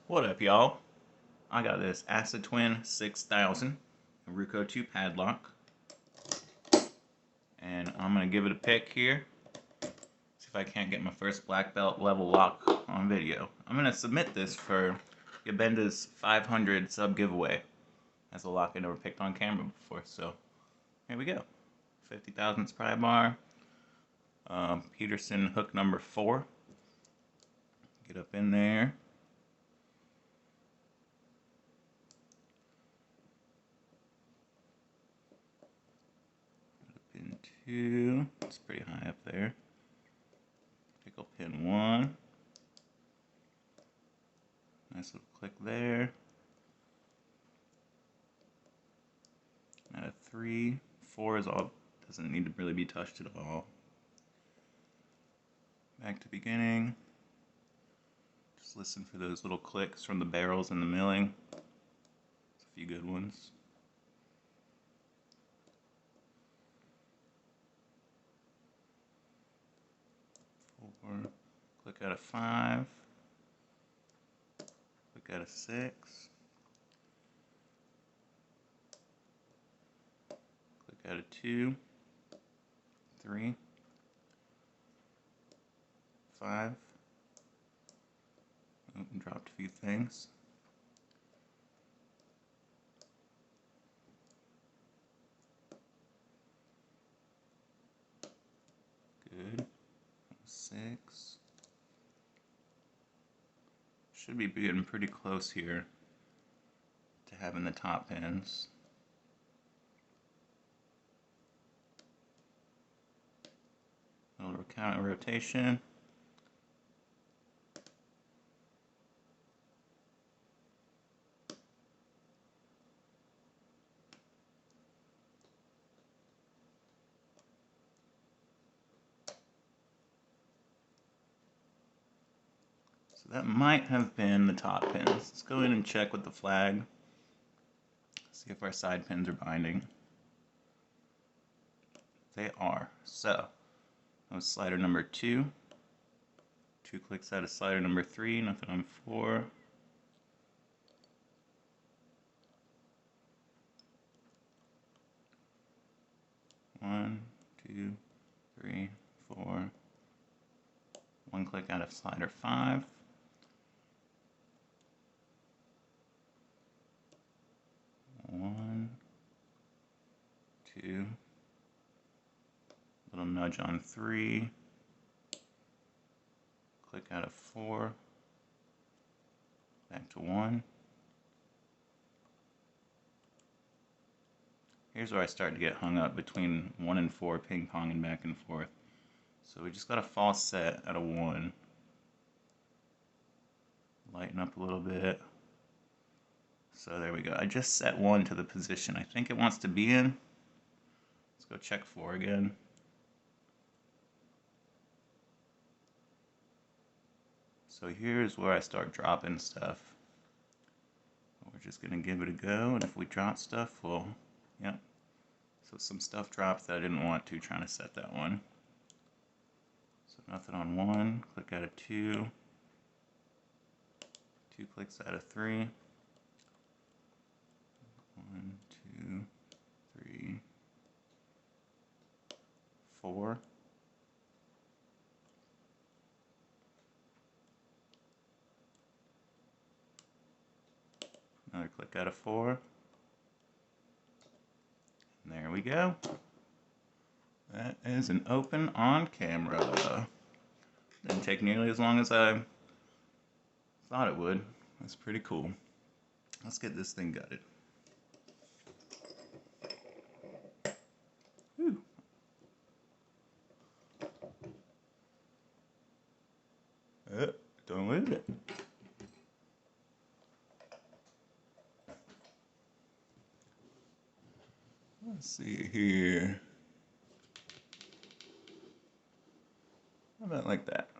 What up, y'all? I got this Assa Twin 6000 Ruco 2 padlock, and I'm gonna give it a pick here. See if I can't get my first black belt level lock on video. I'm gonna submit this for Yabenda's 500 sub giveaway as a lock I never picked on camera before. So here we go. 50,000 pry bar. Peterson hook number 4. Get up in there. Pin 2, it's pretty high up there. Pickle pin 1. Nice little click there. At a 3. 4 is all, doesn't need to really be touched at all. Back to beginning. Just listen for those little clicks from the barrels and the milling. There's a few good ones. Click out of 5, click out of 6, click out of 2, 3, 5, and dropped a few things. Good. 6. Should be getting pretty close here to having the top pins. A little counter rotation. So that might have been the top pins. Let's go in and check with the flag. See if our side pins are binding. They are. So that was slider number 2. 2 clicks out of slider number 3, nothing on 4. One, 2, 3, 4. 1 click out of slider 5. 1, 2. Little nudge on 3. Click out of 4. Back to 1. Here's where I start to get hung up between 1 and 4, ping-ponging back and forth. So we just got a false set at a 1. Lighten up a little bit. So there we go. I just set 1 to the position I think it wants to be in. Let's go check 4 again. So here's where I start dropping stuff. We're just going to give it a go, and if we drop stuff, we'll, yep. So some stuff dropped that I didn't want to, trying to set that one. So nothing on 1, click out of 2, 2 clicks out of 3, 1, 2, 3, 4. Another click out of 4. And there we go. That is an open on camera. Didn't take nearly as long as I thought it would. That's pretty cool. Let's get this thing gutted. Whew. Don't lose it. Let's see here. How about like that?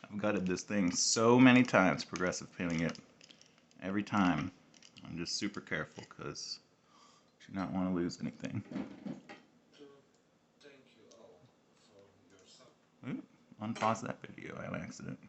I've gutted this thing so many times, progressive pinning it. Every time. I'm just super careful because Do not want to lose anything. Thank you all for your support. Oop, unpause that video by accident.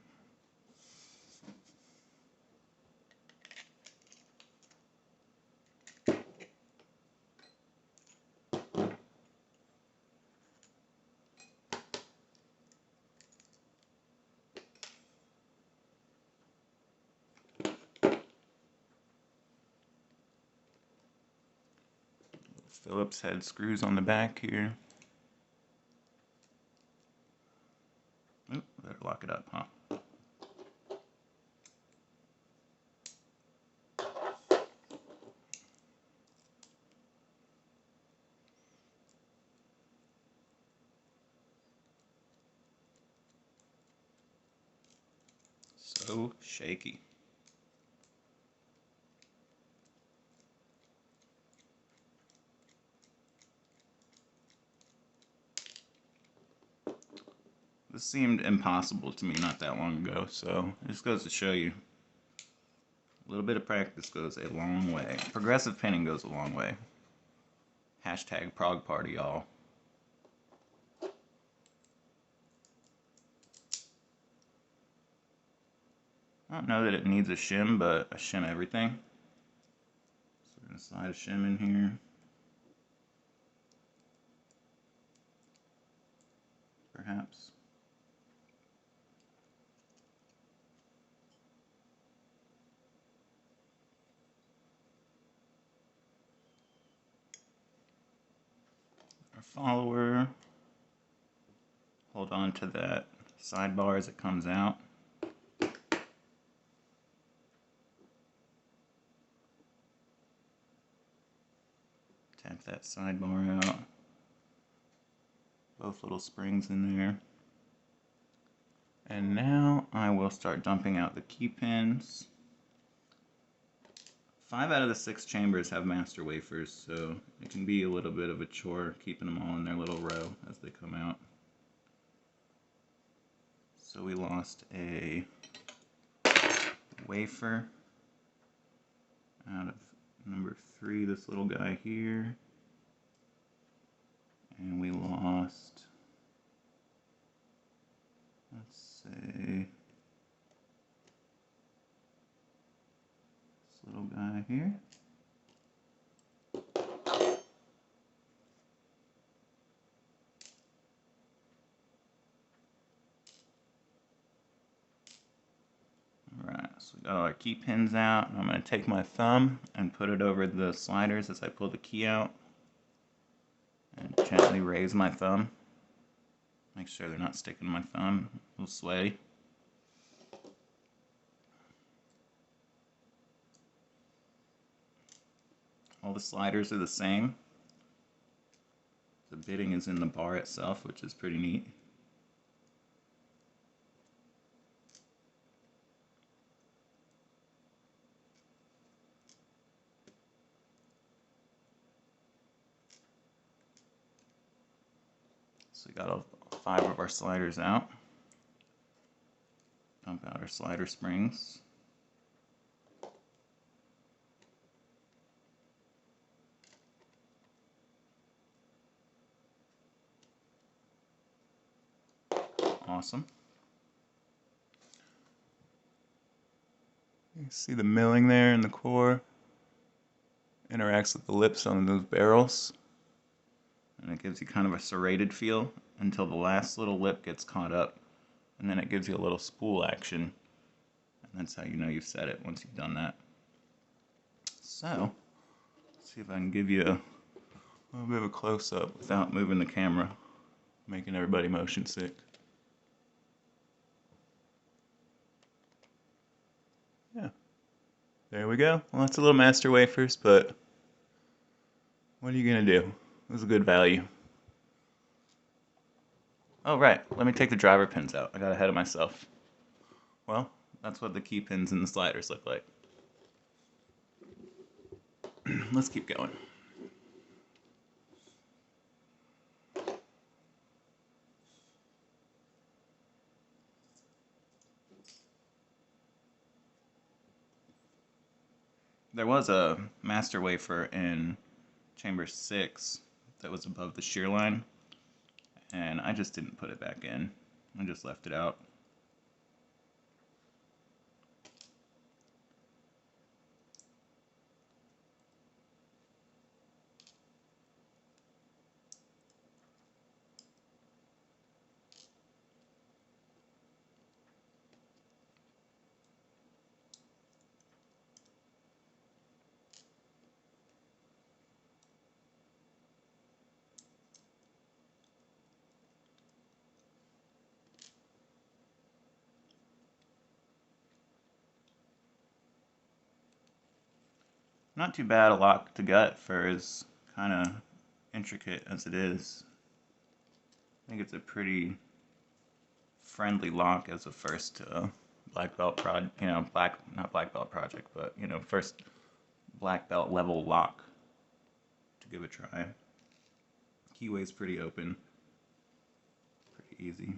Phillips head screws on the back here. Oop, better lock it up, huh? So shaky. This seemed impossible to me not that long ago, so it just goes to show you. A little bit of practice goes a long way. Progressive pinning goes a long way. Hashtag Prog Party, y'all. I don't know that it needs a shim, but I shim everything. So we're going to slide a shim in here. Perhaps. Our follower. Hold on to that sidebar as it comes out. Tap that sidebar out. Both little springs in there. And now I will start dumping out the key pins. 5 out of the 6 chambers have master wafers, so it can be a little bit of a chore keeping them all in their little row as they come out. So we lost a wafer out of number 3, this little guy here. And we lost, let's say, this little guy here. Alright, so we got all our key pins out. I'm going to take my thumb and put it over the sliders as I pull the key out. And gently raise my thumb. Make sure they're not sticking to my thumb. A little sweaty. All the sliders are the same. The bitting is in the bar itself, which is pretty neat. So we got all 5 of our sliders out. Dump out our slider springs. Awesome. You see the milling there in the core. Interacts with the lips on those barrels. And it gives you kind of a serrated feel until the last little lip gets caught up. And then it gives you a little spool action. And that's how you know you've set it once you've done that. So, let's see if I can give you a little bit of a close-up without moving the camera, making everybody motion sick. Yeah. There we go. Well, that's a little master wafers, but what are you going to do? It was a good value. Oh, right. Let me take the driver pins out. I got ahead of myself. Well, that's what the key pins and the sliders look like. Let's keep going. There was a master wafer in chamber 6 that was above the shear line, and I just didn't put it back in. I just left it out. Not too bad a lock to gut for as kind of intricate as it is. I think it's a pretty friendly lock as a first black belt not black belt project, but first black belt level lock to give a try. Keyway's pretty open, pretty easy.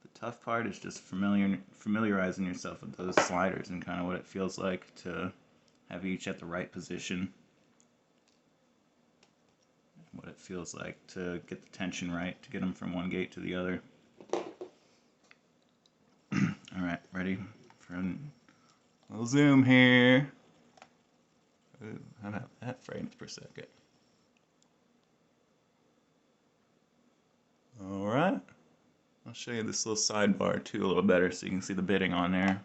The tough part is just familiarizing yourself with those sliders and kind of what it feels like to have each at the right position. What it feels like to get the tension right, to get them from one gate to the other. Alright, ready for a little zoom here. Ooh, how about that frames per second? Alright, I'll show you this little sidebar too a little better so you can see the bitting on there.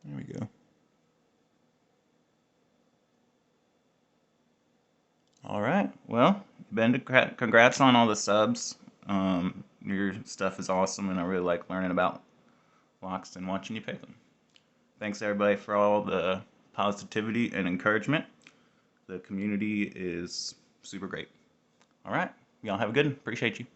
There we go. Alright, well, Ben, congrats on all the subs. Your stuff is awesome, and I really like learning about locks and watching you pick them. Thanks, everybody, for all the positivity and encouragement. The community is super great. Alright, y'all have a good one. Appreciate you.